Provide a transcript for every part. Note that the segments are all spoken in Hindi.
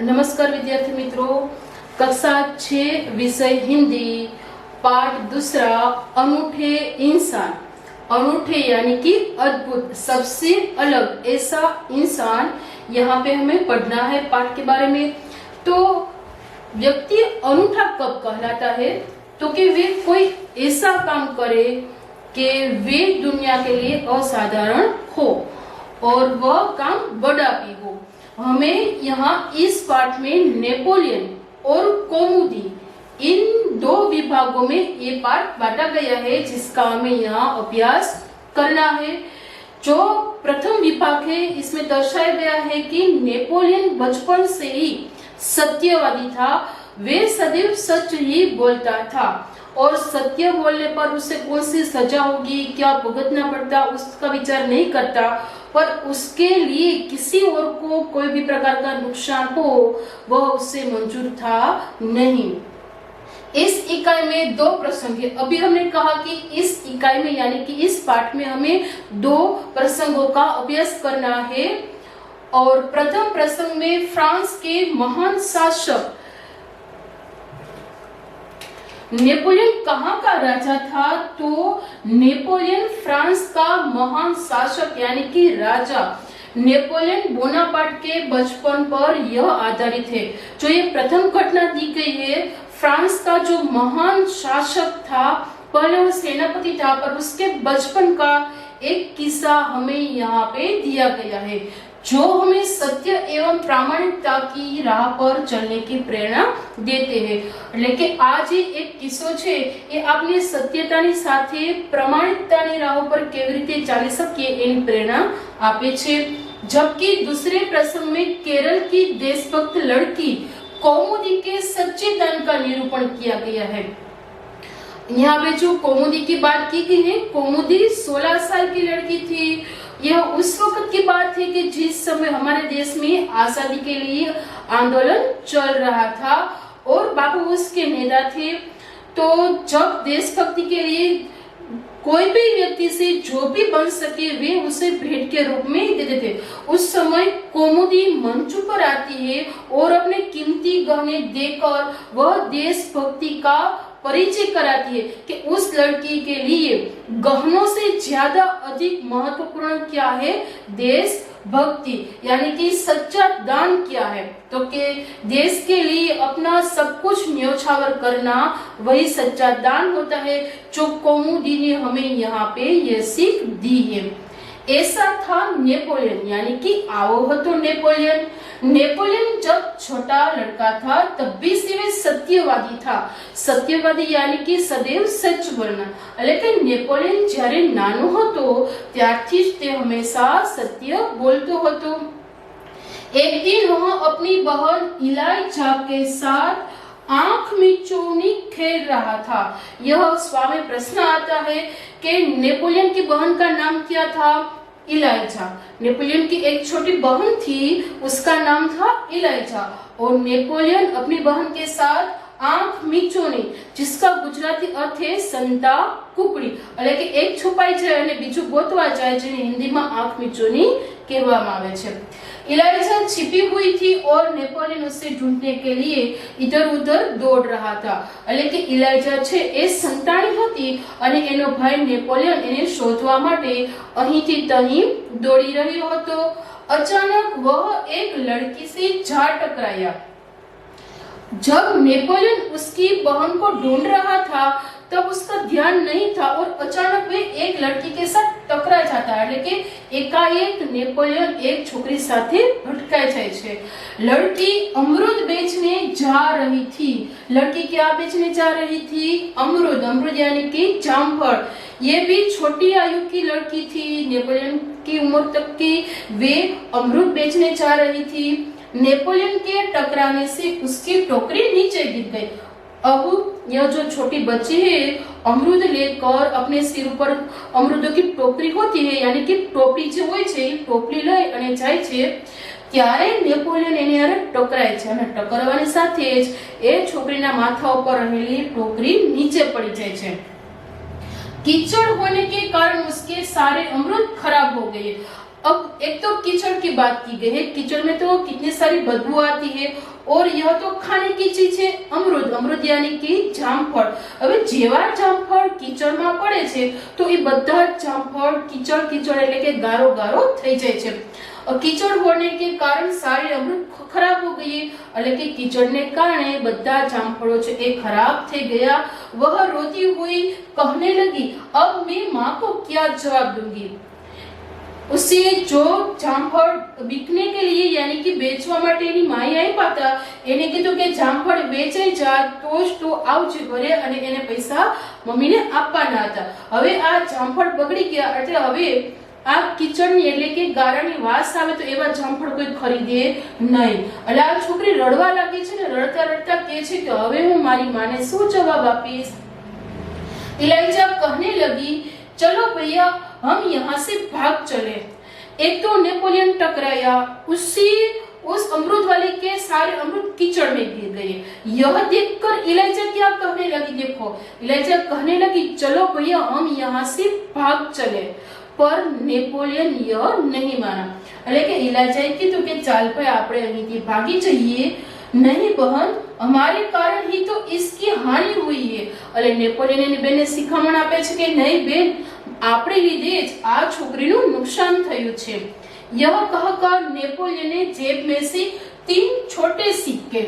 नमस्कार विद्यार्थी मित्रों, कक्षा 6 विषय हिंदी पाठ दूसरा अनूठे इंसान। अनूठे यानी कि अद्भुत, सबसे अलग ऐसा इंसान, यहाँ पे हमें पढ़ना है पाठ के बारे में। तो व्यक्ति अनूठा कब कहलाता है? तो कि वे कोई ऐसा काम करे कि वे दुनिया के लिए असाधारण हो और वह काम बड़ा भी हो। हमें यहाँ इस पाठ में नेपोलियन और कौमुदी, इन दो विभागों में ये पाठ बांटा गया है, जिसका हमें यहाँ अभ्यास करना है। जो प्रथम विभाग है, इसमें दर्शाया गया है कि नेपोलियन बचपन से ही सत्यवादी था। वे सदैव सच ही बोलता था और सत्य बोलने पर उसे कौन सी सजा होगी, क्या भुगतना पड़ता, उसका विचार नहीं करता। पर उसके लिए किसी और को कोई भी प्रकार का नुकसान हो, वह उससे मंजूर था नहीं। इस इकाई में दो प्रसंग है। अभी हमने कहा कि इस इकाई में यानी कि इस पाठ में हमें दो प्रसंगों का अभ्यास करना है। और प्रथम प्रसंग में फ्रांस के महान शासक नेपोलियन कहाँ का राजा था? तो नेपोलियन फ्रांस का महान शासक यानी कि राजा नेपोलियन बोनापार्ट के बचपन पर यह आधारित है। जो ये प्रथम घटना दी गई है, फ्रांस का जो महान शासक था, पहले वो सेनापति था, पर उसके बचपन का एक किस्सा हमें यहाँ पे दिया गया है, जो हमें सत्य एवं प्रामाणिकता की राह पर चलने की प्रेरणा देते हैं। लेकिन आज ये एक किस्सो छे, ये आपने सत्यतानी साथे प्रामाणिकतानी राह पर केवी रीते चाली सकीए एनी प्रेरणा आपे छे। जबकि दूसरे प्रसंग में केरल की देशभक्त लड़की कौमुदी के सच्चे दान का निरूपण किया गया है। यहाँ पे जो कौमुदी की बात की गई है, कौमुदी 16 साल की लड़की थी। यह उस वक्त की बात है कि जिस समय हमारे देश में आजादी के लिए आंदोलन चल रहा था और बापू उसके नेता थे। तो जब देशभक्ति के लिए कोई भी व्यक्ति से जो भी बन सके, वे उसे भेंट के रूप में देते थे। उस समय कौमुदी मंच पर आती है और अपने कीमती गहने देकर वह देशभक्ति का परिचय कराती है कि उस लड़की के लिए गहनों से ज्यादा अधिक महत्वपूर्ण क्या है? देशभक्ति यानी कि सच्चा दान क्या है? तो कि देश के लिए अपना सब कुछ न्योछावर करना वही सच्चा दान होता है, जो कौमुदी ने हमें यहाँ पे ये सीख दी है। ऐसा था नेपोलियन, यानी कि आओ तो नेपोलियन। नेपोलियन जब छोटा लड़का था तब भी सिर्फ सत्यवादी था। सत्यवादी यानी कि सदैव सच बोलना। लेकिन नेपोलियन જ્યારે નાનો હતો ત્યારથી જ તે હંમેશા સત્ય બોલતો હતો। एक दिन वह अपनी बहन इलाइजा के साथ आंख मिचौनी खेल रहा था। यह स्वामी प्रश्न आता है कि नेपोलियन की बहन का नाम क्या था? इलाइजा। नेपोलियन की एक छोटी बहन थी, उसका नाम था इलाइजा। और नेपोलियन अपनी बहन के साथ आंख मिचौनी, जिसका गुजराती अर्थ है संता कुकड़ी, लेकिन एक छुपाई जाए અને બીજું ગોતવા જાય, જેને हिंदीમાં आंख मिचौनी કહેવામાં આવે છે। इलाइजा छिपी हुई थी और नेपोलियन उसे ढूंढने के लिए इधर उधर दौड़ रहा था। लेकिन इलाइजा छे ए संताणी હતી અને એનો ભાઈ नेपोलियन એને શોધવા માટે અહીંથી તહીં દોડી રહ્યો હતો। अचानक वह एक लड़की से जा टकराया। जब नेपोलियन उसकी बहन को ढूंढ रहा था तब उसका ध्यान नहीं था और अचानक वे एक लड़की के साथ टकरा जाता है। लेकिन एकाएक नेपोलियन एक छोकरी साथे भटकाई जाए छे। लड़की अमरूद बेचने जा रही थी। लड़की क्या बेचने जा रही थी? अमरूद। अमरूद यानी कि जामफल। ये भी छोटी आयु की लड़की थी, नेपोलियन की उम्र तक की। वे अमरूद बेचने जा रही थी। नेपोलियन के टकराने से उसकी टोकरी नीचे गिर गई। अब यह जो छोटी बच्ची है अमरूद लेकर अपने सिर पर अमरूदों की टोकरी होती है, यानी कि टोपली जो હોય છે, ટોપલી લઈ અને જાય છે, ત્યારે નેપોલિયન એની હારે ટકરાય છે અને ટકરાવાની સાથે જ એ છોકરીના માથા ઉપર રહેલી ટોકરી નીચે પડી જાય છે। कीचड़ होने के कारण उसके सारे अमरूद खराब हो गए। अब एक तो कीचड़ की बात की गई है, कीचड़ में तो कितनी सारी बदबू आती है और यह तो खाने की चीज है अमरूद, अमरूद यानी कि जामफળ। હવે જેવા જામફળ કીચડમાં પડે છે તો એ બધા જામફળ કીચડ કીચડ એટલે કે ગારો ગારો થઈ જાય છે। कीचड़ होने के कारण सारे अमृत खराब हो गए, એટલે કે कीचड़ने कारणे બધા જામફળો છે એ खराब થઈ ગયા। वह रोती हुई कहने लगी, अब मैं माँ को क्या जवाब दूंगी। उसे जो जामफળ बिकने के लिए यानी कि बेचवा માટે એની માએ આપ્યા હતા, એને કીધું કે જામફળ વેચાઈ જા તો જ તું આવજે ઘરે અને એને પૈસા મમ્મીને આપવાના હતા। હવે આ જામફળ બગડી ગયા એટલે હવે આ કીચડની એટલે કે ગારાની વાસ આવે તો એવા જામફળ કોઈ ખરીદે નહીં। એટલે આ છોકરી રડવા લાગી છે ને, રડતા રડતા કહે છે કે હવે હું મારી માને શું જવાબ આપીશ। इलाइजा कहने लगी, चलो भैया हम यहाँ से भाग चले। एक तो नेपोलियन टकराया, उस अमरूद वाले के सारे अमरूद कीचड़ में गिर गए। यह देखकर इलाइजा क्या कहने लगी, देखो इलाइजा कहने लगी, चलो भैया हम यहाँ से भाग चले। पर नेपोलियन यह नहीं माना, એટલે કે ઇલાજાએ કીધું કે ચાલ ભાઈ આપણે અહીંથી ભાગી જઈએ। नहीं बहन, हमारे कारण ही तो इसकी हानि हुई है। એટલે નેપોલિયન એની બેનને શિખામણ આપે છે કે નહીં બેન, આપણે લીધે જ આ છોકરીનું નુકસાન થયું છે। यह कहकर नेपोलियन ने जेब में से 3 छोटे सिक्के,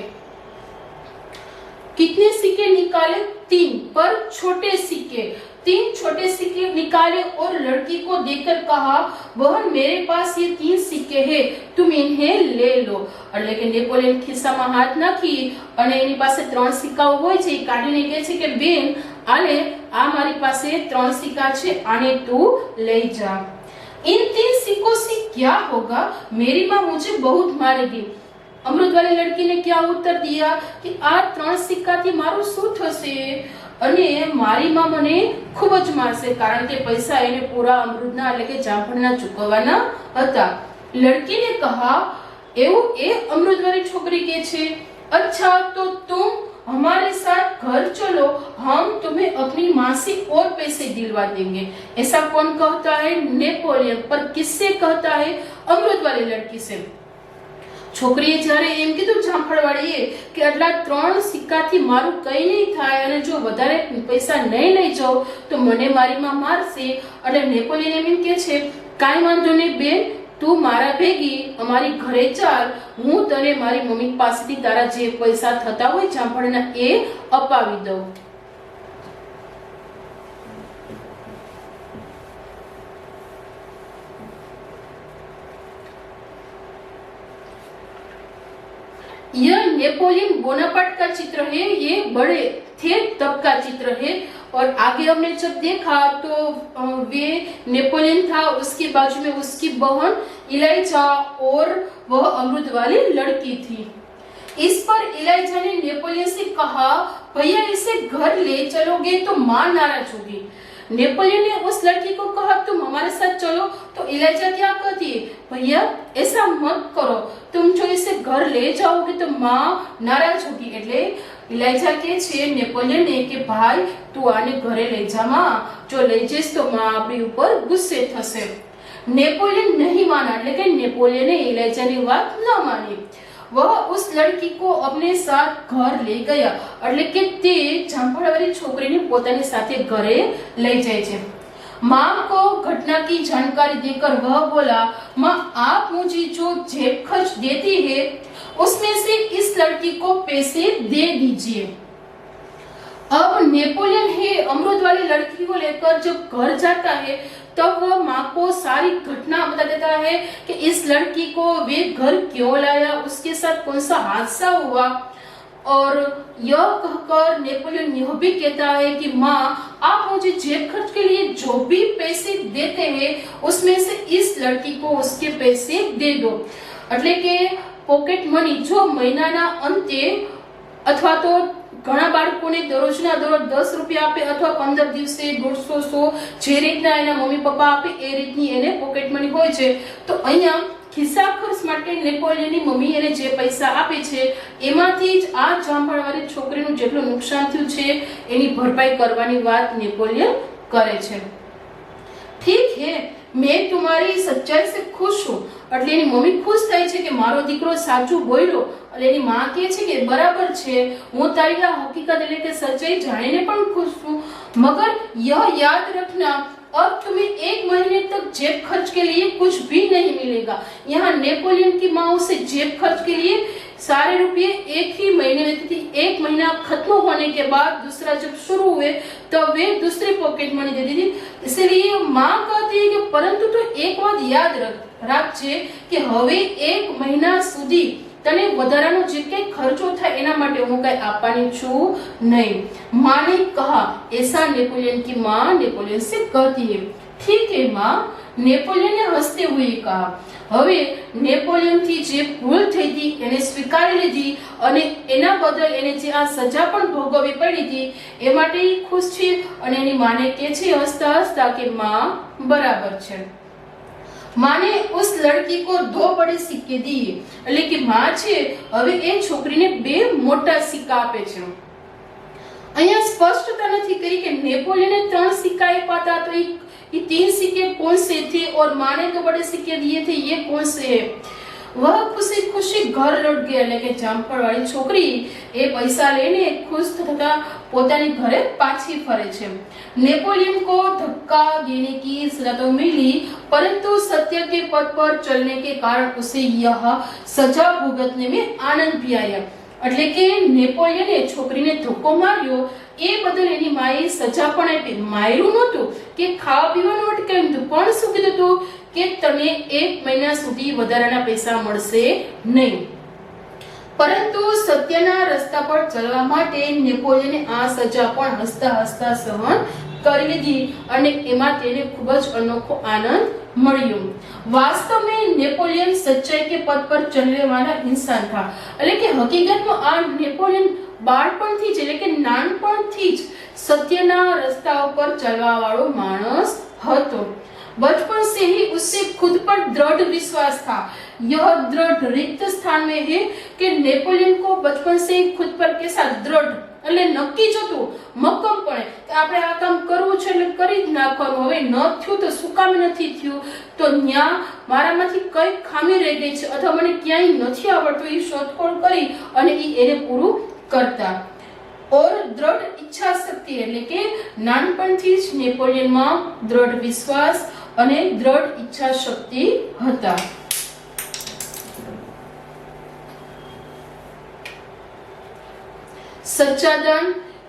कितने सिक्के निकाले 3, पर छोटे सिक्के 3 छोटे सिक्के निकाले और लड़की को देकर कहा, बहन मेरे पास ये 3 सिक्के हैं, तुम इन्हें ले लो। એટલે કે નેપોલિયન ખિસ્સામાં હાથ નાખી અને એની પાસે 3 સિક્કાઓ હોય છે, કાઢીને કહે છે કે બેન આલે આ મારી પાસે 3 સિક્કા છે, આને તું લઈ જા। इन 3 सिक्कों से क्या होगा, मेरी माँ मुझे बहुत मारेगी। अमृत वाली लड़की ने क्या उत्तर दिया कि आ 3 સિક્કાથી મારું શું થશે અને મારી માં મને ખૂબ જ મારશે, કારણ કે પૈસા એને પૂરા અમૃતના એટલે કે જામફળના ચૂકવવાના હતા। લડકીને કહા, એવું એ અમૃત વાળી છોકરી કહે છે, अच्छा तो तुम हमारे साथ घर चलो, हम तुम्हें अपनी माँ से और पैसे दिलवा देंगे। ऐसा कौन कहता है, नेपोलियन। पर किससे कहता है, अमृत वाली लड़की से। છોકરીએ જ્યારે એમ કીધું જામફળવાળીએ કે આટલા 3 સિક્કાથી મારું કઈ નહીં થાય અને જો વધારે પૈસા નહીં લઈ જાઉં તો મને મારી માં મારશે। એટલે નેપોલિયન એમ કહે છે, કાંઈ વાંધો નહીં બેન, તું મારા ભેગી અમારી ઘરે ચાલ, હું તને મારી મમ્મી પાસેથી તારા જે પૈસા થતા હોય જામફળના એ અપાવી દઉં। यह नेपोलियन बोनापार्ट का चित्र है, ये बड़े थे तब का चित्र है। और आगे हमने जब देखा तो वे नेपोलियन था, उसके बाजू में उसकी बहन इलाइजा और वह अमरूद वाली लड़की थी। इस पर इलाइजा ने नेपोलियन से कहा, भैया इसे घर ले चलोगे तो माँ नाराज होगी। नेपोलियन ने उस लड़की को कहा, तुम हमारे साथ चलो। तो इलाइजा क्या कहती है, भैया ऐसा मत करो, तुम जो इसे घर ले जाओगे तो माँ नाराज होगी। એટલે ઇલાઇજા કહે છે નેપોલિયનને કે ભાઈ તું આને ઘરે લઈ જા માં, જો લઈ જઈશ તો માં આપણી ઉપર ગુસ્સે થશે। नेपोलियन नहीं माना, એટલે કે નેપોલિયને ઇલાઇજાની વાત ન માની। वह उस लड़की को अपने साथ घर ले गया, એટલે કે તે જામફળવાળી છોકરીને પોતાની સાથે ઘરે લઈ જાય છે। माँ को घटना की जानकारी देकर वह बोला, माँ आप मुझे जो जेब खर्च देती है उसमें से इस लड़की को पैसे दे दीजिए। अब नेपोलियन है अमरूद वाली लड़की को लेकर जब घर जाता है तब वह माँ को सारी घटना बता देता है कि इस लड़की को वे घर क्यों लाया, उसके साथ कौन सा हादसा हुआ। और यह कहकर नेपोलियन यह भी कहता है कि माँ आप मुझे जेब खर्च के लिए जो भी पैसे देते हैं उसमें से इस लड़की को उसके पैसे दे दो। એટલે કે પોકેટ મની જો મહિનાના અંતે અથવા તો ઘણા બાળકોને દરરોજના દરરોજ 10 રૂપિયા આપે અથવા 15 દિવસે 150 100 જે રીતના એના મમ્મી પપ્પા આપે એ રીતની એને પોકેટ મની હોય છે। તો અહીંયા ખિસ્સા ખર્ચ માટે નેપોલિયનની મમ્મી એને જે પૈસા આપે છે એમાંથી જ આ જામફળવાળી છોકરીનું જેટલું નુકસાન થયું છે એની ભરપાઈ કરવાની વાત નેપોલિયન કરે છે। ठीक है, मैं तुम्हारी सच्चाई से खुश हूँ। એટલે એની મમ્મી ખુશ થાય છે કે મારો દીકરો સાચું બોલ્યો। એટલે એની માં કહે છે કે બરાબર છે, હું તારી આ હકીકત એટલે કે સચ્ચાઈ જાણીને પણ ખુશ છું, મगर यह याद रखना अब तुम्हें 1 महीने तक जेब खर्च के लिए कुछ भी नहीं मिलेगा। यहाँ नेपोलियन की माँ उसे जेब खर्च के लिए सारे रुपये एक ही महीने में देती थी। 1 महीना खत्म होने के बाद दूसरा जब शुरू हुए तब वे दूसरी पॉकेट मनी देती थी। इसलिए माँ कहती है कि परंतु तो एक बात याद રાખજે કે હવે 1 મહિના સુધી તને વધારાનો જે કે ખર્ચો થાય એના માટે હું કઈ આપવાની છું નહીં। माँ ने कहा। ऐसा नेपोलियन की माँ नेपोलियन से कहती है। ठीक है माँ, नेपोलियन ने हंसते हुए कहा। હવે નેપોલિયન થી જે ભૂલ થઈ હતી એને સ્વીકારી લીધી અને એના બદલ એને જે આ સજા પણ ભોગવવી પડી હતી એ માટે ખુશ છે અને એની માને કહે છે હસતા હસતા કે माँ बराबर છે। माँ ने उस लड़की को 2 बड़े सिक्के दिए। એટલે કે माँ છે હવે એ છોકરીને 2 મોટા સિક્કા આપે છે। અહીંયા સ્પષ્ટતા નથી કરી કે નેપોલિયને 3 सिक्का આપ્યા હતા तो ये 3 सिक्के कौन से थे और माँ ने तो बड़े सिक्के दिए थे, ये कौन से है। वह खुशी खुशी घर लौट गया। એટલે કે જામફળ વાળી છોકરી એ પૈસા લઈને ખુશ થતા પોતાની ઘરે પાછી ફરે છે। नेपोलियन को धक्का देने की सजा तो मिली, परंतु सत्य के पथ पर चलने के कारण उसे यह सजा भुगतने में आनंद भी आया। એટલે કે નેપોલિયને છોકરીને ધક્કો માર્યો એ બદલ એની માએ સજા પણ આપી। માર્યું નહોતું કે ખાવા પીવાનું અટકાવ્યું હતું, પણ શું કીધું હતું કે તને 1 મહિના સુધી વધારાના પૈસા મળશે નહીં। પરંતુ સત્યના રસ્તા પર ચાલવા માટે નેપોલિયને આ સજા પણ હસતા હસતા સહન કરી લીધી અને એમાં તેને ખૂબ જ અનોખો આનંદ મળ્યો। वास्तव में नेपोलियन सच्चाई के पथ पर चलने वाला इंसान था। એટલે કે હકીકતમાં આ નેપોલિયન બાળપણથી જ એટલે કે નાનપણથી જ સત્યના રસ્તાઓ પર ચાલવા વાળો માણસ હતો। बचपन से ही उससे खुद पर दृढ़ विश्वास था। यह दृढ़ रिक्त स्थान में है कि नेपोलियन को बचपन से ही खुद पर कैसा दृढ़ એટલે નક્કી જ હતું, મક્કમપણે કે આપણે આ કામ કરવું છે એટલે કરી જ નાખવાનું। હવે ન થયું તો શું કામ નથી થયું, તો ન્યા મારામાંથી કઈ ખામી રહી ગઈ છે અથવા મને ક્યાંય નથી આવડતું એ શોધખોળ કરી અને એને પૂરું કરતા। और दृढ़ इच्छा शक्ति એટલે કે નાનપણથી જ નેપોલિયનમાં દૃઢ વિશ્વાસ અને દૃઢ ઈચ્છા શક્તિ હતા। सच्चा दान,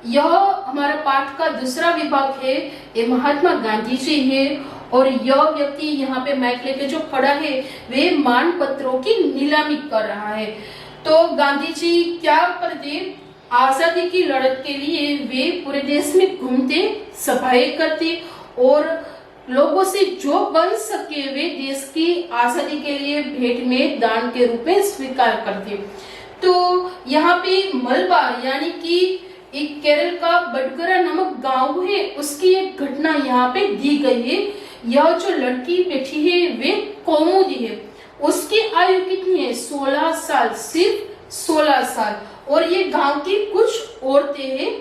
यह हमारा पाठ का दूसरा विभाग है। ये महात्मा गांधी जी है और यह व्यक्ति यहाँ पे माइक लेके जो खड़ा है वे मान पत्रों की नीलामी कर रहा है। तो गांधी जी क्या करते, आजादी की लड़त के लिए वे पूरे देश में घूमते, सभाएं करते और लोगों से जो बन सके वे देश की आजादी के लिए भेंट में दान के रूप में स्वीकार करते। तो यहाँ पे मलबार यानी कि एक केरल का बटगरा नामक गांव है, उसकी एक घटना यहाँ पे दी गई है। यह जो लड़की बैठी है वे कौमुदी है। उसकी आयु कितनी है, 16 साल, सिर्फ 16 साल। और ये गांव की कुछ औरतें हैं।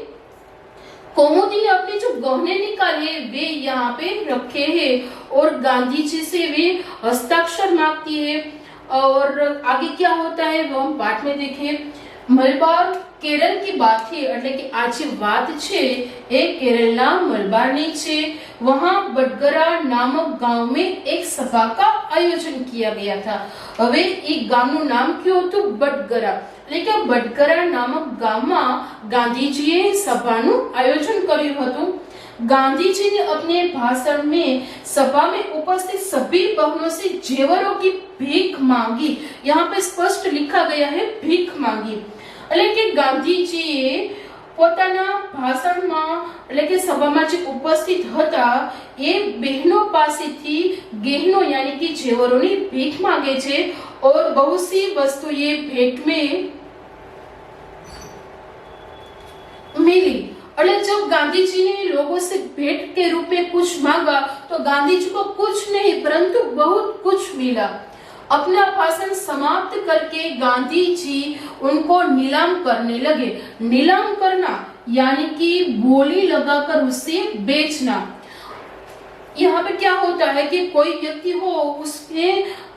कौमुदी ने अपने जो गहने निकाले वे यहाँ पे रखे हैं और गांधी जी से वे हस्ताक्षर मांगती है। और आगे क्या होता है वो हम पाठ में देखें। मलबार केरल की बात है એટલે કે આ જે વાત છે એ કેરળના મલબારની છે। वहां बटगरा नामक गांव में एक सभा का आयोजन किया गया था। હવે એ ગામનું નામ કયું હતું, બટગરા। એટલે કે બટગરા નામક ગામમાં ગાંધીજીએ સભાનું આયોજન કર્યું હતું। गांधी जी ने अपने भाषण में सभा में उपस्थित सभी बहनों से जेवरों की भीख मांगी। यहाँ पे स्पष्ट लिखा गया है भीख मांगी। એટલે કે ગાંધીજીએ પોતાના ભાષણમાં એટલે કે સભામાં જે ઉપસ્થિત હતા એ બહેનો પાસેથી ગહેનો यानी कि જેવરોની ભીખ માંગે છે और बहुत सी वस्तुएं भेंट में मिली। और जब गांधी जी ने लोगों से भेंट के रूप में कुछ मांगा तो गांधी जी को कुछ नहीं परंतु बहुत कुछ मिला। अपना भाषण समाप्त करके गांधी जी उनको नीलाम करने लगे। नीलाम करना यानी कि बोली लगाकर उसे बेचना। यहाँ पे क्या होता है कि कोई व्यक्ति हो, उसने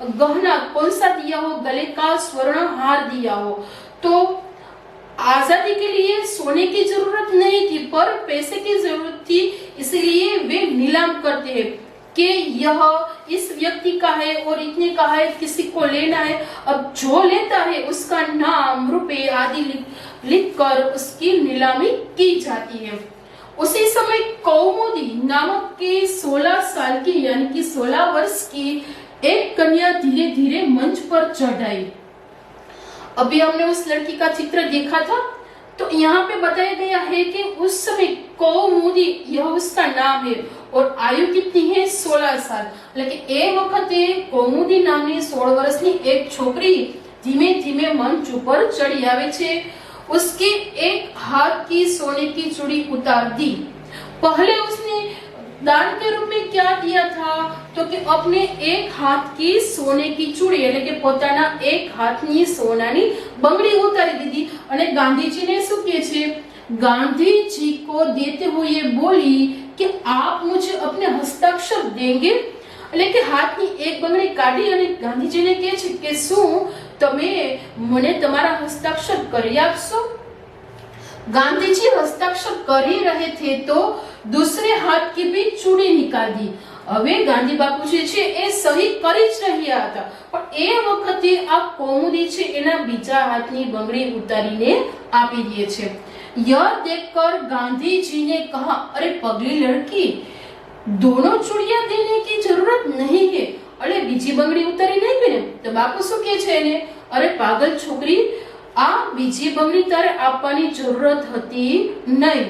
गहना कौन सा दिया हो, गले का स्वर्ण हार दिया हो, तो आजादी के लिए सोने की जरूरत नहीं थी पर पैसे की जरूरत थी, इसलिए वे नीलाम करते हैं कि यह इस व्यक्ति का है और इतने का है, किसी को लेना है। अब जो लेता है उसका नाम, रुपए आदि लिख कर उसकी नीलामी की जाती है। उसी समय कौमुदी नामक के 16 साल की यानी कि 16 वर्ष की एक कन्या धीरे धीरे मंच पर चढ़ आई। अभी हमने उस लड़की का चित्र देखा था, तो यहाँ पे बताया गया है कि उस समय कौमुदी यह उसका नाम है और आयु कितनी है, 16 साल। लेकिन एक वक्त कौमुदी नामनी 16 वर्षની एक छोकरी धीमे धीमे मंच ઉપર ચડી આવે છે। उसके एक हाथ की सोने की चूड़ी उतार दी। पहले उसने दान के रूप में क्या दिया था, तो कि अपने एक हाथ की सोने की चूड़ी એટલે કે પોતાના એક હાથની સોનાની બંગડી ઉતારી દીધી। અને ગાંધીજીને શું કહે છે, गांधी जी को देते हुए बोली कि आप मुझे अपने हस्ताक्षर देंगे। એટલે કે હાથની એક બંગડી કાઢી અને ગાંધીજીને કહે છે કે શું તમે મને તમારા હસ્તાક્ષર કરી આપશો। ગાંધીજી હસ્તાક્ષર કરી रहे थे तो दूसरे हाथ की भी चूड़ी निकाल दी। હવે ગાંધી બાપુ છે એ સહી કરી જ રહ્યા હતા, પણ એ વખતે આ કૌમુદી છે એના બીજા હાથની બંગડી ઉતારીને આપી દે છે। यह देखकर गांधी जी ने कहा, अरे पगली लड़की, दोनों चूड़ियां देने की जरूरत नहीं है। अरे बीजी બંગડી ઉતારી નહીં પીને તો બાપુ શું કહે છે એને, અરે પાગલ છોકરી, આ બીજી બંગડી તારે આપવાની જરૂરત હતી નહીં।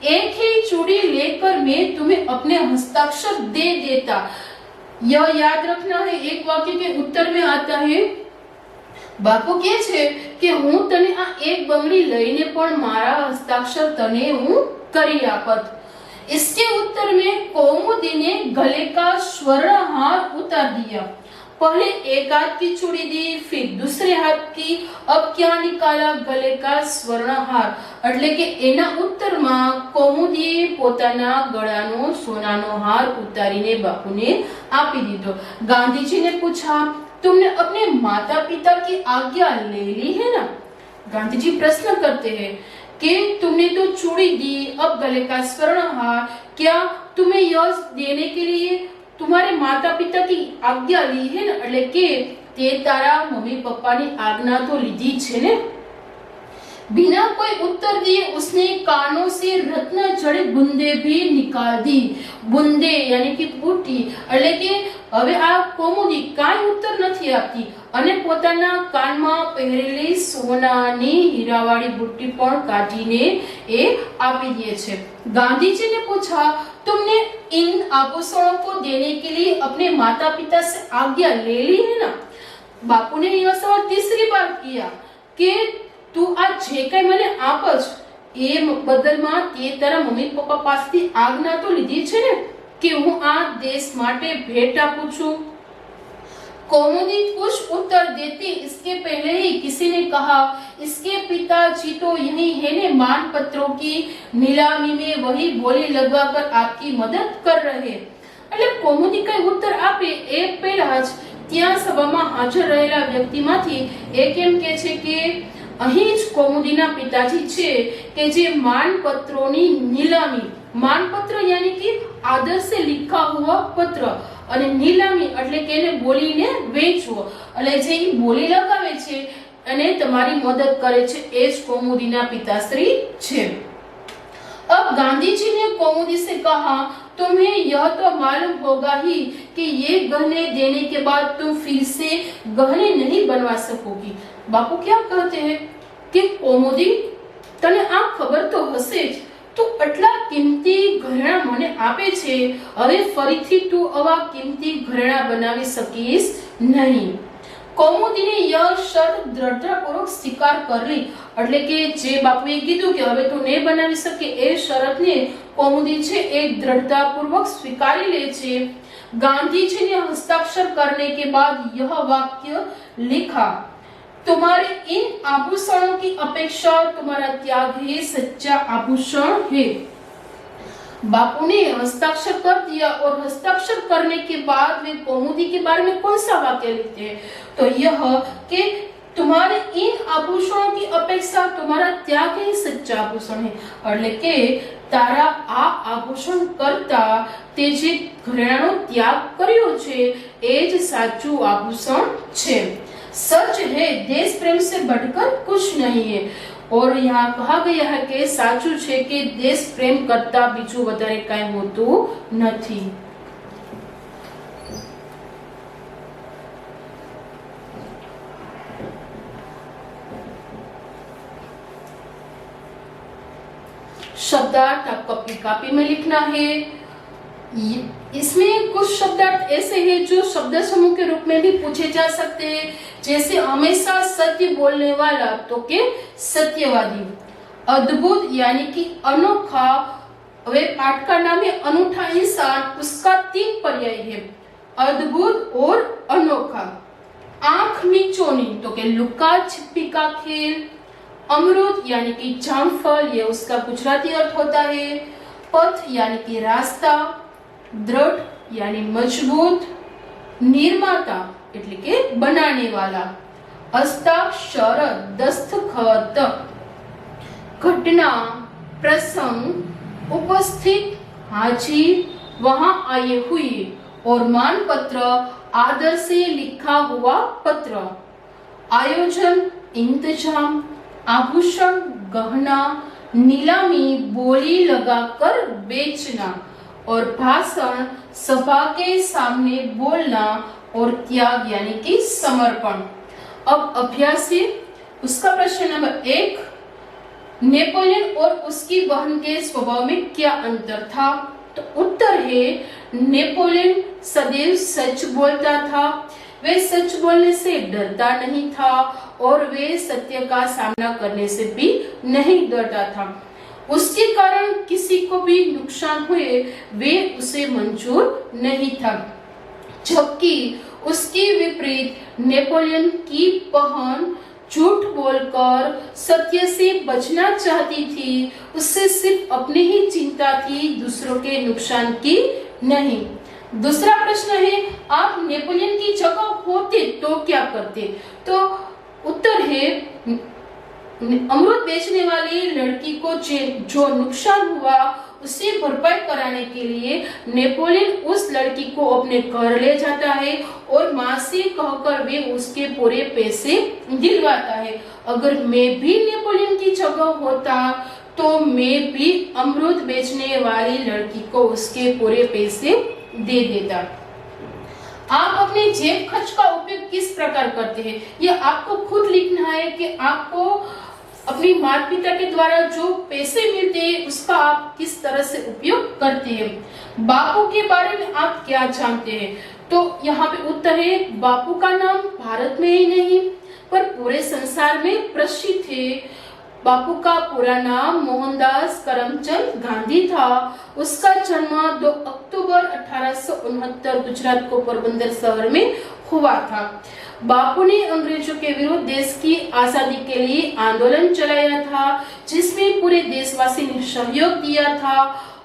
एक ही चूड़ी लेकर मैं तुम्हें अपने हस्ताक्षर दे देता। यह याद रखना है, एक वाक्य के उत्तर में आता है, બાપુ કહે છે કે હું તને આ એક બંગડી લઈને પણ મારા હસ્તાક્ષર તને હું કરી આપત। इसके उत्तर में कौमुदी ने गले का स्वर्ण हार उतार दिया। पहले एक हाथ की चूड़ी दी, फिर दूसरे हाथ की, अब क्या निकाला, गले का स्वर्ण हार। એટલે કે એના ઉત્તરમાં કૌમુદીએ પોતાના ગળાનો સોનાનો હાર ઉતારીને બાપુને આપી દીધો। ગાંધીજીને પૂછા, तुमने अपने माता पिता की आज्ञा ले ली है ना। गांधी जी प्रश्न करते हैं कि तुमने तो चूड़ी दी, अब गले का स्वर्ण हार, क्या तुम्हें यह देने के लिए तुम्हारे माता पिता की आज्ञा ली है ना। એટલે કે તે તારા મમ્મી પપ્પાની આજ્ઞા તો લીધી છે ને। बिना कोई उत्तर दिए उसने कानों से रत्न जड़ित बूंदे भी निकाल दी। बूंदे यानी कि बूटी, એટલે કે હવે આ કૌમુદી કાંઈ ઉત્તર નથી આપતી અને પોતાના કાનમાં પહેરેલી સોનાની હીરાવાળી બુટ્ટી પણ કાઢીને એ આપી દે છે। गांधीजी ने पूछा, तुमने इन आभूषणों को देने के लिए अपने माता पिता से आज्ञा ले ली है ना। बापू ने यह सवाल तीसरी बार किया कि तू आ जे कई મને આપજ એ બદલમાં તે તારા મમ્મી પપ્પા પાસેથી આજ્ઞા તો લીધી છે ને કે હું આ દેશ માટે ભેટ આપું છું। कौमुदी कुछ उत्तर देती इसके पहले ही किसी ने कहा, इसके पिताजी तो यही है ने मान पत्रों की नीलामी में वही बोली लगाकर आपकी मदद कर रहे। એટલે કૌમુદી કઈ ઉત્તર આપે એ પહેલા જ ત્યાં સભામાં હાજર રહેલા વ્યક્તિમાંથી એક એમ કહે છે કે અહીં જ કૌમુદીના પિતાજી છે કે જે માનપત્રોની નીલામી, માનપત્ર यानी कि आदर से लिखा हुआ पत्र, અને નીલામી એટલે કે એને બોલીને વેચવો, એટલે જે બોલી લગાવે છે અને તમારી મદદ કરે છે એ જ કૌમુદીના પિતાશ્રી છે। अब गांधी जी ने कौमुदी से कहा, तुम्हें यह तो मालूम होगा ही कि ये गहने देने के बाद तुम फिर से गहने नहीं बनवा सकोगी। बापू क्या कहते हैं कि कौमुदी, तने आ खबर तो हसे ज, तू आटला किंमती घरेણા મને આપે છે, હવે ફરીથી તું આવા કિંમતી ઘરેણા બનાવી શકીશ નહીં। કૌમુદીને यह शर्त દ્રઢતાપૂર્વક સ્વીકાર કરી। એટલે કે જે બાપુએ કીધું કે હવે તું નહીં બનાવી શકે એ શરતને કૌમુદી છે એ દ્રઢતાપૂર્વક સ્વીકારી લે છે। गांधी जी ने हस्ताक्षर करने के बाद यह वाक्य लिखा, तुम्हारे इन आभूषणों की अपेक्षा तुम्हारा त्याग ही सच्चा आभूषण है। बापू ने हस्ताक्षर कर दिया और हस्ताक्षर करने के बाद वे कौमुदी के बारे में कौन सा वाक्य लिखते हैं? तो यह कि तुम्हारे इन आभूषणों की अपेक्षा तुम्हारा त्याग ही सच्चा आभूषण है। એટલે કે તારા આ આભૂષણ કરતા તે જે ઘરેણાનો ત્યાગ કર્યો છે એ જ સાચું આભૂષણ છે। सच है, देश प्रेम से बढ़कर कुछ नहीं है। और यहाँ कहा गया है कि साचू છે કે देश प्रेम करता बीजू વધારે કાંઈ હોતું નથી। शब्दार्थ आपको अपनी कॉपी में लिखना है। इसमें कुछ शब्दार्थ ऐसे हैं जो शब्द समूह के रूप में भी पूछे जा सकते हैं, जैसे हमेशा सत्य बोलने वाला तो के सत्यवादी, अद्भुत यानी कि अनोखा, वे पाठ का नाम है अनूठा इंसान, उसका 3 पर्याय है, अद्भुत और अनोखा। आंख मीचोनी तो के लुका छिपी का खेल, अमरूद यानी कि जामफल, ये उसका गुजराती अर्थ होता है। पथ यानी कि रास्ता, दृढ़ यानी मजबूत, निर्माता એટલે કે બનાने वाला, हस्ताक्षर दस्तखत, घटना प्रसंग, उपस्थित हाजिर, वहां आए हुए, और मानपत्र आदर से लिखा हुआ पत्र, आयोजन इंतजाम, आभूषण गहना, नीलामी बोली लगाकर बेचना, और भाषण सभा के सामने बोलना, और त्याग यानी कि समर्पण। अब अभ्यास है उसका प्रश्न नंबर 1, नेपोलियन और उसकी बहन के स्वभाव में क्या अंतर था? तो उत्तर है नेपोलियन सदैव सच बोलता था, वे सच बोलने से डरता नहीं था और वे सत्य का सामना करने से भी नहीं डरता था। उसके कारण किसी को भी नुकसान हुए वे उसे मंजूर नहीं था। जबकि उसके विपरीत नेपोलियन की बहन झूठ बोलकर सत्य से बचना चाहती थी, उससे सिर्फ अपनी ही चिंता थी, दूसरों के नुकसान की नहीं। दूसरा प्रश्न है, आप नेपोलियन की जगह होते तो क्या करते? तो उत्तर है अमरूद बेचने वाली लड़की को जो नुकसान हुआ उसे भरपाई कराने के लिए नेपोलियन उस लड़की को अपने घर ले जाता है और माँ से कहकर वे उसके पूरे पैसे दिलवाता है। अगर मैं भी नेपोलियन की जगह होता तो मैं भी अमरूद बेचने वाली लड़की को उसके पूरे पैसे दे देता। आप अपने जेब खर्च का उपयोग किस प्रकार करते हैं? ये आपको खुद लिखना है कि आपको अपनी माता पिता के द्वारा जो पैसे मिलते हैं उसका आप किस तरह से उपयोग करते हैं। बापू के बारे में आप क्या जानते हैं? तो यहाँ पे उत्तर है बापू का नाम भारत में ही नहीं पर पूरे संसार में प्रसिद्ध है। बापू का पूरा नाम मोहनदास करमचंद गांधी था। उसका जन्म 2 अक्टूबर 1869 गुजरात को पोरबंदर शहर में हुआ था। बापू ने अंग्रेजों के विरुद्ध देश की आजादी के लिए आंदोलन चलाया था, जिसमें पूरे देशवासी ने सहयोग दिया था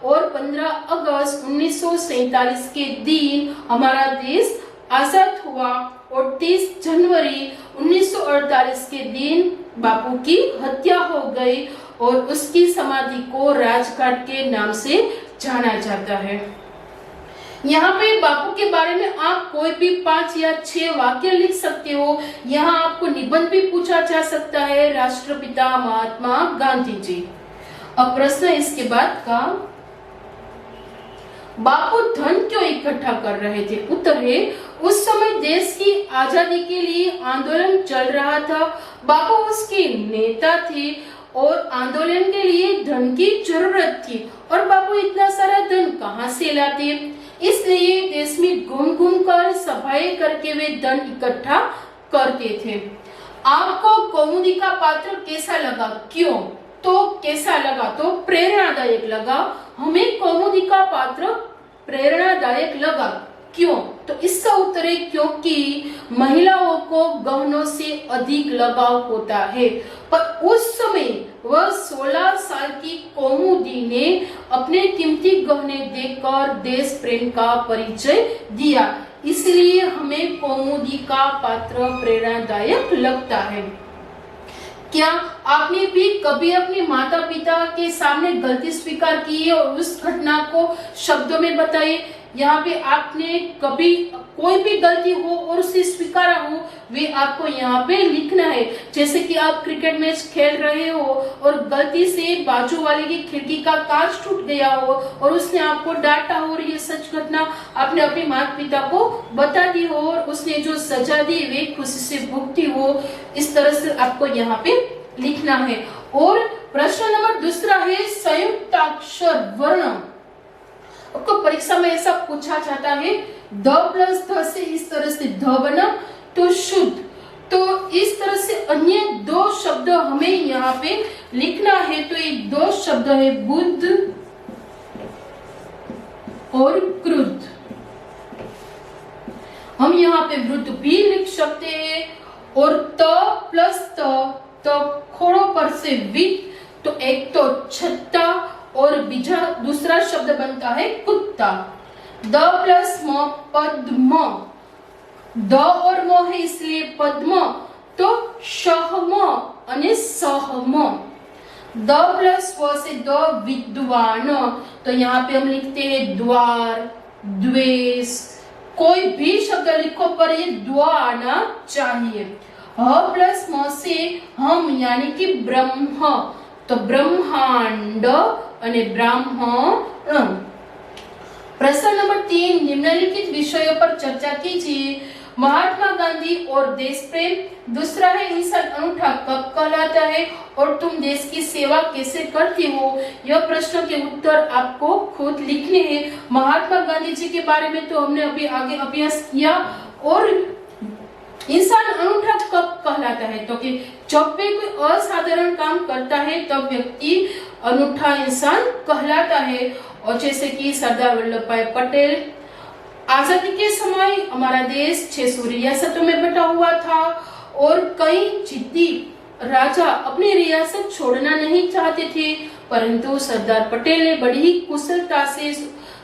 और 15 अगस्त 1947 के दिन हमारा देश आजाद हुआ और 30 जनवरी 1948 के दिन बापू की हत्या हो गई और उसकी समाधि को राजघाट के नाम से जाना जाता है। यहाँ पे बापू के बारे में आप कोई भी 5 या 6 वाक्य लिख सकते हो। यहाँ आपको निबंध भी पूछा जा सकता है, राष्ट्रपिता महात्मा गांधी जी। अब प्रश्न इसके बाद का, बापू धन क्यों इकट्ठा कर रहे थे? उत्तर है उस समय देश की आजादी के लिए आंदोलन चल रहा था। बापू उसके नेता थे और आंदोलन के लिए धन की जरूरत थी और बापू इतना सारा धन कहाँ से लाते? इसलिए देश में घूम घूम कर सभाएं करके वे धन इकट्ठा करते थे। आपको कौमुदी का पात्र कैसा लगा? क्यों? तो कैसा लगा? तो प्रेरणादायक लगा। हमें कौमुदी का पात्र प्रेरणादायक लगा। क्यों? तो इसका उत्तर है क्योंकि महिलाओं को गहनों से अधिक लगाव होता है। पर उस समय वह 16 साल की कौमुदी ने अपने कीमती गहने देकर देश प्रेम का परिचय दिया, इसलिए हमें कौमुदी का पात्र प्रेरणादायक लगता है। क्या आपने भी कभी अपने माता पिता के सामने गलती स्वीकार की है और उस घटना को शब्दों में बताइए? यहाँ पे आपने कभी कोई भी गलती हो और उसे स्वीकारा हो, वे आपको यहाँ पे लिखना है। जैसे कि आप क्रिकेट मैच खेल रहे हो और गलती से बाजू वाले की खिड़की का कांच टूट गया हो और उसने आपको डांटा हो और ये सच घटना आपने अपने माता पिता को बता दी हो और उसने जो सजा दी वे खुशी से भुगती हो, इस तरह से आपको यहाँ पे लिखना है। और प्रश्न नंबर दूसरा है संयुक्ताक्षर वर्ण। आपको परीक्षा में ऐसा पूछा जाता है, द प्लस ध से इस तरह से ध बना तो शुद्ध, तो इस तरह से अन्य दो शब्द हमें यहाँ पे लिखना है। तो ये दो शब्द है बुद्ध और क्रुद्ध। हम यहाँ पे वृद्ध भी लिख सकते हैं। और त प्लस त खोड़ों पर से वित, तो एक तो छत्ता और दूसरा शब्द बनता है कुत्ता। द प्लस म पद्म, द और म है इसलिए पद्म, तो शहम और सहम। द प्लस व से द विद्वान, तो यहाँ पे हम लिखते हैं द्वार, द्वेष, कोई भी शब्द लिखो पर ये द्वा आना चाहिए। ह प्लस म से हम यानी कि ब्रह्म, तो ब्रह्मांड અને ब्राह्मण। प्रश्न नंबर 3, निम्नलिखित विषयों पर चर्चा कीजिए। महात्मा गांधी और देश प्रेम। दूसरा है इंसान अनूठा कब कहलाता है और तुम देश की सेवा कैसे करते हो। यह प्रश्न के उत्तर आपको खुद लिखने हैं। महात्मा गांधी जी के बारे में तो हमने अभी आगे अभ्यास किया। और इंसान अनूठा कब कहलाता है, तो कि जब भी कोई असाधारण काम करता है तब व्यक्ति अनूठा इंसान कहलाता है। और जैसे कि सरदार वल्लभ भाई पटेल, आजादी के समय हमारा देश 600 रियासतों में बटा हुआ था और कई जिद्दी राजा अपनी रियासत छोड़ना नहीं चाहते थे, परंतु सरदार पटेल ने बड़ी ही कुशलता से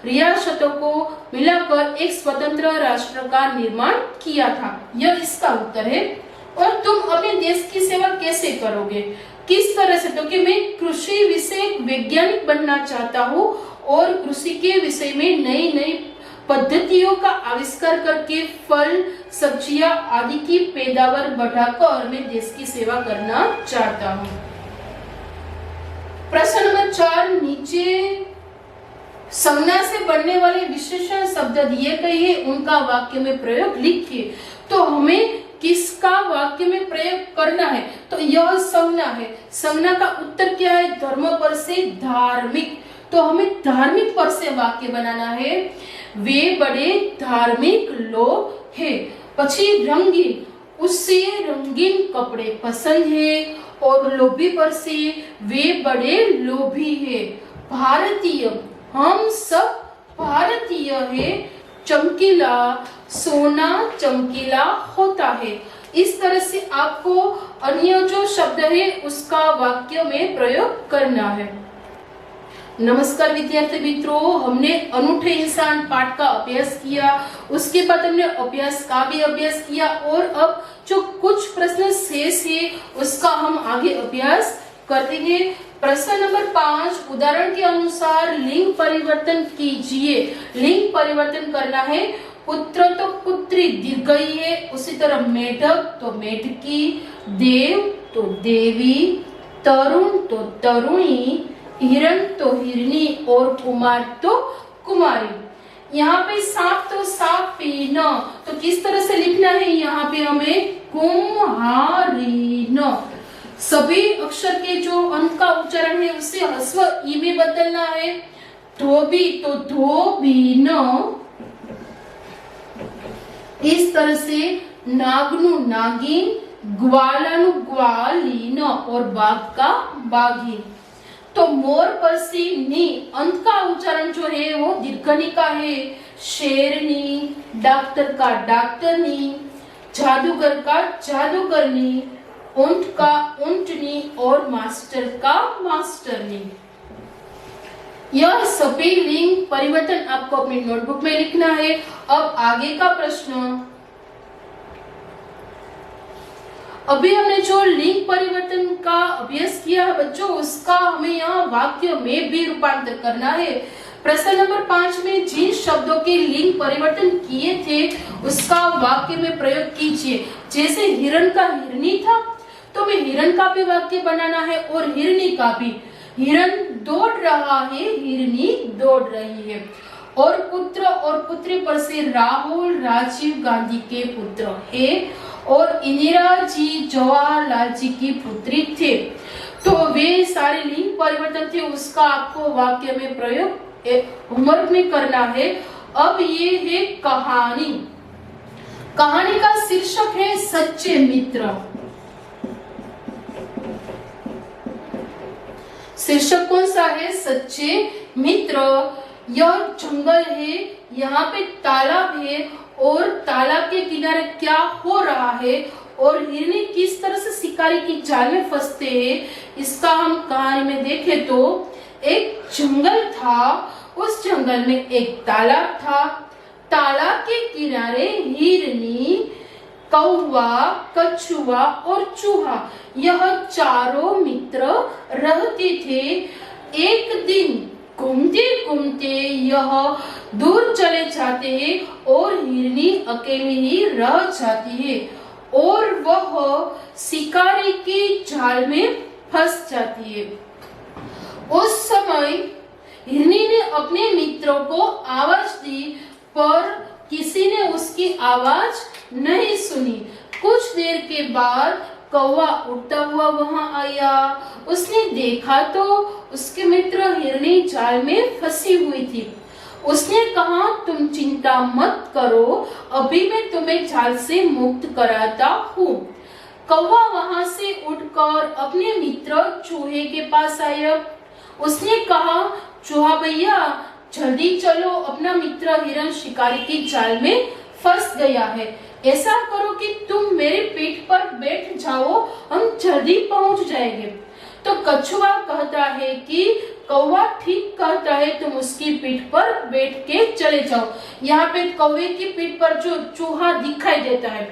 रियासतों को मिलाकर एक स्वतंत्र राष्ट्र का निर्माण किया था। यह इसका उत्तर है। और तुम अपने देश की सेवा कैसे करोगे, किस तरह से, तो कि मैं कृषि विषय वैज्ञानिक बनना चाहता हूँ और कृषि के विषय में नई नई पद्धतियों का आविष्कार करके फल, सब्जियां आदि की पैदावार बढ़ाकर मैं देश की सेवा करना चाहता हूँ। प्रश्न नंबर 4, नीचे संज्ञा से बनने वाले विशेषण शब्द दिए गए हैं, उनका वाक्य में प्रयोग लिखिए। तो हमें किसका वाक्य में प्रयोग करना है, तो यह संज्ञा है। संज्ञा का उत्तर क्या है, धर्म पर से धार्मिक, तो हमें धार्मिक पर से वाक्य बनाना है। वे बड़े धार्मिक लोग हैं। પછી रंगीन, उससे रंगीन कपड़े पसंद है। और लोभी पर से वे बड़े लोभी है। भारतीय, हम सब भारतीय है। चमकीला, सोना चमकीला होता है। इस तरह से आपको अन्य जो शब्द है उसका वाक्य में प्रयोग करना है। नमस्कार विद्यार्थी मित्रों, हमने अनूठे इंसान पाठ का अभ्यास किया, उसके बाद हमने अभ्यास का भी अभ्यास किया और अब जो कुछ प्रश्न शेष है उसका हम आगे अभ्यास करते हैं। प्रश्न नंबर 5, उदाहरण के अनुसार लिंग परिवर्तन कीजिए। लिंग परिवर्तन करना है। पुत्र तो पुत्री दीर्घई है, उसी तरह मेढक तो मेढकी, देव तो देवी, तरुण तो तरुणी, हिरण तो हिरणी और कुमार तो कुमारी। यहाँ पे सांप तो सापिन, तो किस तरह से लिखना है, यहाँ पे हमें कुम्हारीन। सभी अक्षर के जो अंक का उच्चारण है उसे ह्रस्व ई में बदलना है। धोबी तो धोबीन, इस तरह से नागनु नागिन, ग्वालानु ग्वालीन और बाघ का बाघीन। तो मोर पर सी नी अंत का उच्चारण जो है वो दीर्घनी का है। शेरनी, डॉक्टर का डॉक्टरनी, जादूगर का जादूगरनी, ऊंट का ऊंटनी और मास्टर का मास्टरनी। यह सभी लिंग परिवर्तन आपको अपनी नोटबुक में लिखना है। अब आगे का प्रश्न, अभी हमने जो लिंग परिवर्तन का अभ्यास किया है बच्चों, उसका हमें यहाँ वाक्य में भी रूपांतर करना है। प्रश्न नंबर 5 में जिन शब्दों के लिंग परिवर्तन किए थे उसका वाक्य में प्रयोग कीजिए। जैसे हिरण का हिरनी था, तो हमें हिरण का भी वाक्य बनाना है और हिरनी का भी। हिरण दौड़ रहा है, हिरनी दौड़ रही है। और पुत्र और पुत्री पर से राहुल राजीव गांधी के पुत्र है और इंदिरा जी जवाहरलाल जी की पुत्री थे। तो वे सारे लिंग परिवर्तन थे, उसका आपको वाक्य में प्रयोग होमवर्क में करना है। अब ये है कहानी। कहानी का शीर्षक है सच्चे मित्र। शीर्षक कौन सा है? सच्चे मित्र। यह जंगल है, यहाँ पे तालाब है और तालाब के किनारे क्या हो रहा है और हिरनी किस तरह से शिकारी की जाल में फंसते हैं, इसका हम कहानी में देखें तो एक जंगल था, उस जंगल में एक तालाब था। तालाब के किनारे हिरनी, कौवा, कछुआ और चूहा, यह चारों मित्र रहते थे। एक दिन घूमते घूमते यह दूर चले जाते हैं और हिरनी अकेली ही रह जाती है और वह शिकारी की जाल में फंस जाती है। उस समय हिरनी ने अपने मित्रों को आवाज दी, पर किसी ने उसकी आवाज नहीं सुनी। कुछ देर के बाद कौवा उड़ता हुआ वहां आया। उसने देखा तो उसके मित्र हिरनी जाल में फंसी हुई थी। उसने कहा, तुम चिंता मत करो, अभी मैं तुम्हें जाल से मुक्त कराता हूँ। कौवा वहां से उठकर अपने मित्र चूहे के पास आया। उसने कहा, चूहा भैया जल्दी चलो, अपना मित्र हिरन शिकारी की जाल में फंस गया है। ऐसा करो कि तुम मेरे पीठ पर बैठ जाओ, हम जल्दी पहुंच जाएंगे। तो कछुआ कहता है कि कौवा ठीक कहता है, तुम उसकी पीठ पर बैठ के चले जाओ। यहाँ पे कौवे की पीठ पर जो चूहा दिखाई देता है,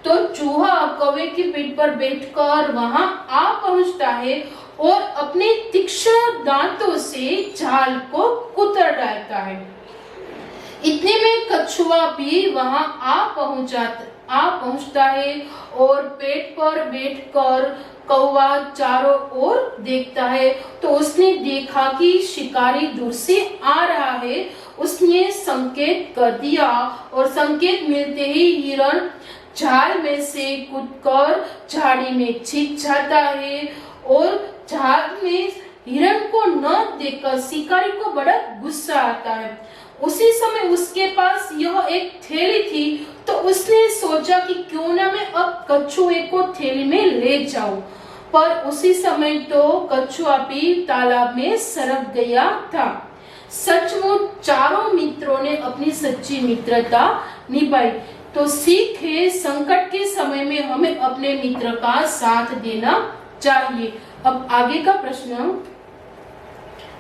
तो चूहा कौवे की पीठ पर बैठकर वहां आ पहुंचता है और अपने तीक्ष्ण दांतों से जाल को कुतर डालता है। इतने में कछुआ भी वहां आ पहुंचता है और पेट पर बैठकर कौवा चारों ओर देखता है। तो उसने देखा कि शिकारी दूर से आ रहा है। उसने संकेत कर दिया और संकेत मिलते ही हिरण जाल में से कूदकर झाड़ी में छिप जाता है और जाल में हिरण को न देखकर शिकारी को बड़ा गुस्सा आता है। उसी समय उसके पास यह एक थैली थी, तो उसने सोचा कि क्यों ना मैं अब कछुए को थैली में ले जाऊं। पर उसी समय तो कछुआ भी तालाब में सरक गया था। सचमुच चारों मित्रों ने अपनी सच्ची मित्रता निभाई। तो सीख है, संकट के समय में हमें अपने मित्र का साथ देना चाहिए। अब आगे का प्रश्न,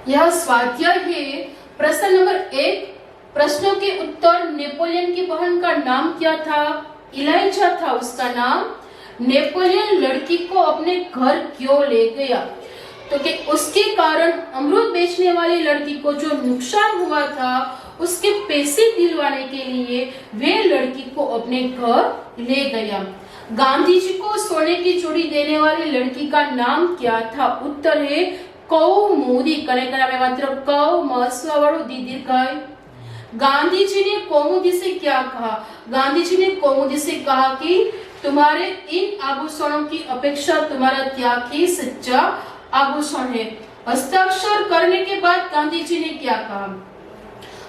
यह स्वाध्याय है। प्रश्न नंबर 1, प्रश्नों के उत्तर। नेपोलियन की बहन का नाम क्या था? इलाइजा था उसका नाम। नेपोलियन लड़की को अपने घर क्यों ले गया? तो कि उसके कारण अमरूद बेचने वाली लड़की को जो नुकसान हुआ था, उसके पैसे दिलवाने के लिए वे लड़की को अपने घर ले गया। गांधी जी को सोने की चूड़ी देने वाली लड़की का नाम क्या था? उत्तर है कौमुदी। कने में मात्र कौ महस्वावाळो दी दीर्घाय। गांधी जी ने कौमुदी से क्या कहा? गांधी जी ने कौमुदी से कहा कि तुम्हारे इन आभूषणों की अपेक्षा तुम्हारा त्याग ही सच्चा आभूषण है। हस्ताक्षर करने के बाद गांधी जी ने क्या कहा?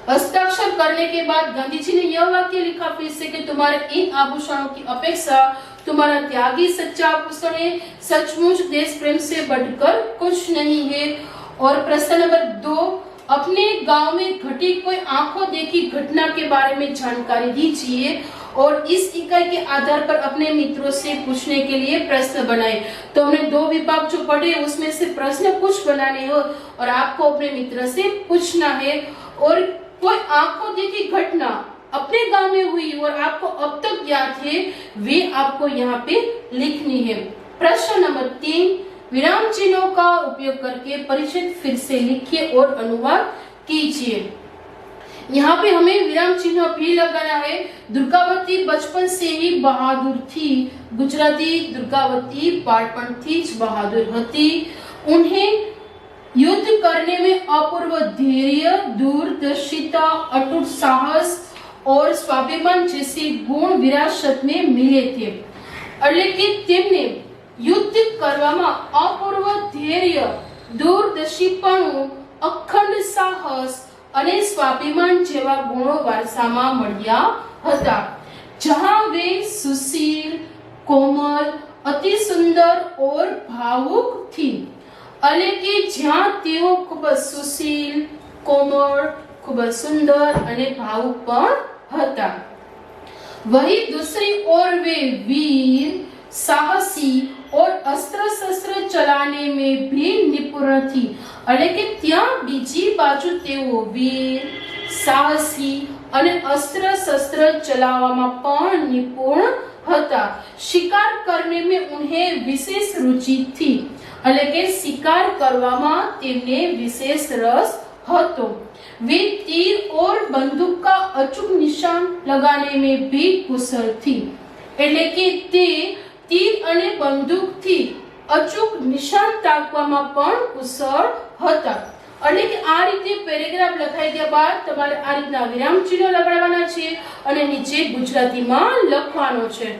हस्ताक्षर करने के बाद गांधी जी ने यह वाक्य लिखा फिर से कि तुम्हारे इन आभूषणों की अपेक्षा तुम्हारा त्याग ही सच्चा आभूषण है। सचमुच देश प्रेम से बढ़कर कुछ नहीं है। और प्रश्न नंबर 2, अपने गांव में घटी कोई आंखों देखी घटना के बारे में जानकारी दीजिए और इस इकाई के आधार पर अपने मित्रों से पूछने के लिए प्रश्न बनाए। तो हमने 2 विभाग जो पढ़े उसमें से प्रश्न कुछ बनाने हो और आपको अपने मित्र से पूछना है। और कोई आंखों देखी घटना अपने गांव में हुई और आपको अब तक याद है वे आपको यहाँ पे लिखनी है। प्रश्न नंबर 3, विराम चिन्हों का उपयोग करके परिचित फिर से लिखिए और अनुवाद कीजिए। यहाँ पे हमें विराम चिन्ह भी लगाना है। दुर्गावती बचपन से ही बहादुर थी। गुजराती दुर्गावती बाळपणथी ज बहादुर हती। उन्हें युद्ध करने में अपूर्व धैर्य, दूरदर्शिता, अटूट साहस और स्वाभिमान जैसे गुण विरासत में मिले थे। એટલે કે તેમને યુદ્ધ કરવામાં અપૂર્વ ધૈર્ય, દૂરદર્શીપણું, અખંડ સાહસ અને સ્વાભિમાન જેવા ગુણો વારસામાં મળ્યા હતા। जहाँ वे सुशील, कोमल, अति सुंदर और भावुक थी। એટલે કે જ્યાં તેઓ ખૂબ સુશીલ, કોમળ, ખૂબ સુંદર અને ભાવુક પણ હતા। वही दूसरी ओर वे वीर, साहसी और अस्त्र शस्त्र चलाने में भी निपुण थी। એટલે કે ત્યાં બીજી બાજુ તેઓ વીર, સાહસી અને अस्त्र शस्त्र चलावવામાં પણ નિપુણ હતા। शिकार करने में उन्हें विशेष रुचि थी। એટલે કે शिकार કરવામાં તેમને विशेष रस હતો। वे तीर और बंदूक का अचूक निशान लगाने में भी कुशल थी। એટલે કે તે तीर અને બંદૂક થી અચૂક નિશાન તાકવામાં પણ કુશળ હતા। એટલે કે આ રીતે પેરેગ્રાફ લખાઈ ગયા બાદ તમારે આ રીતના વિરામ ચિહ્નો લગાડવાના છે અને નીચે ગુજરાતીમાં લખવાનો છે।